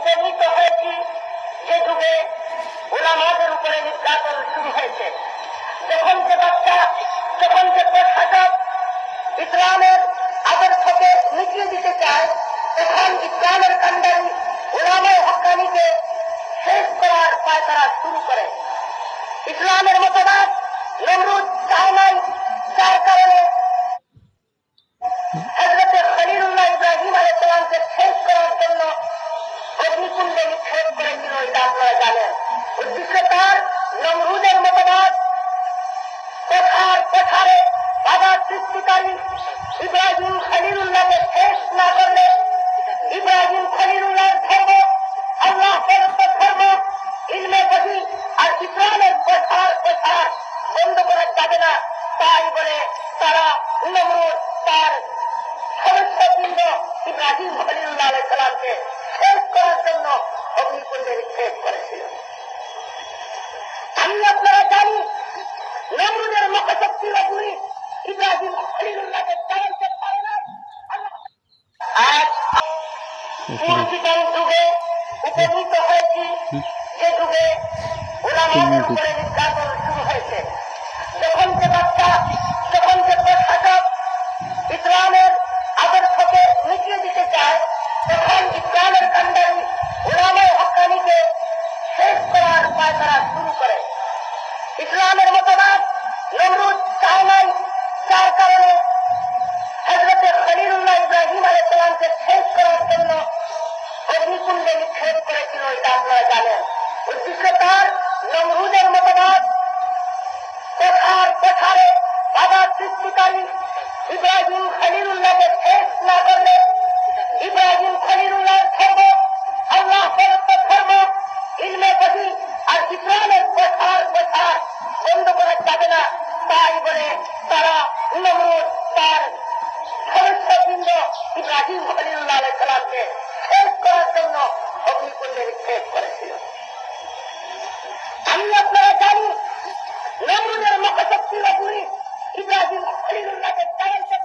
উপনীত হয়েছি যে যুগে ওলামাদের উপরে নির্যাতন শুরু হয়েছে। যখন যে বাচ্চা, যখন যে প্রশাসক ইসলামের আদর্শকে মিটিয়ে দিতে চায়, তখন ইসলামের কান্ডারি ওলামায়ে হক্কানিকে শেষ করার পায়তারা শুরু করে। ইসলামের মতবাদ নমরুদ চায় নাই, যার কারণে হযরতে খলিলুল্লাহ ইব্রাহিম আলাইহিস সালামকে শেষ করার জন্য অগ্নিকুণ্ডে নিক্ষেপ করেছিল। এটা আপনারা জানেন। উদ্দেশ্য তার নমরুদের মতবাদ কোঠার কোঠারে বাধা সৃষ্টিকারী ইব্রাহিম খলিলুল্লাহকে শেষ না করলে ইব্রাহিম খলিলুল্লাহর ধর্ম, আল্লাহ প্রদত্ত ধর্ম, ইলমে বহি আর ইসলামের কোঠার কোঠার বন্ধ করা যাবে না। তাই বলে তারা নমরুদ তার সদস্যবৃন্দ ইব্রাহিম খলিলুল্লাহ আলাইহিস সালামকে শেষ করার জন্য অগ্নিকুণ্ডে নিক্ষেপ করেছিল। আমি আপনারা জানি নমরুদের মহাশক্তির অগ্নি ইব্রাহিম খলিলুল্লাহকে চালাতে পারে না। আজ পূর্বিকাল যুগে উপনীত হয়েছি যে যুগে ওলামাদের উপরে নির্যাতন শুরু হয়েছে। যখন যে বাচ্চা, যখন যে প্রশাসক ইসলামের আদর্শকে মিটিয়ে দিতে চায়, তখন ইসলামের কান্ডারি ওলামায়ে হক্কানিকে শেষ করার পায়তারা শুরু করে। ইসলামের মতবাদ নমরুদ চায় নাই, যার কারণে হযরতে খলিলুল্লাহ ইব্রাহিম আলাইহিস সালামকে শেষ করার জন্য অগ্নিকুণ্ডে নিক্ষেপ করেছিল। এটা আপনারা জানেন। উদ্দেশ্য তার নমরুদের মতবাদ কোঠার কোঠারে বাধা সৃষ্টিকারী ইব্রাহিম খলিলুল্লাহকে শেষ না করলে ইব্রাহিম খলিলুল্লাহর ধর্ম, আল্লাহ প্রদত্ত ধর্ম, ইলমে বহি আর ইসলামের কোঠার কোঠার বন্ধ করা যাবে না। তাই বলে তারা নমরুদ তার সদস্যবৃন্দ ইব্রাহিম খলিলুল্লাহ আলাইহিস সালামকে শেষ করার জন্য অগ্নিকুণ্ডে নিক্ষেপ করেছিল। আমি আপনারা জানি নমরুদের মহাশক্তির অগ্নি ইব্রাহিম খলিলুল্লাহকে চালাতে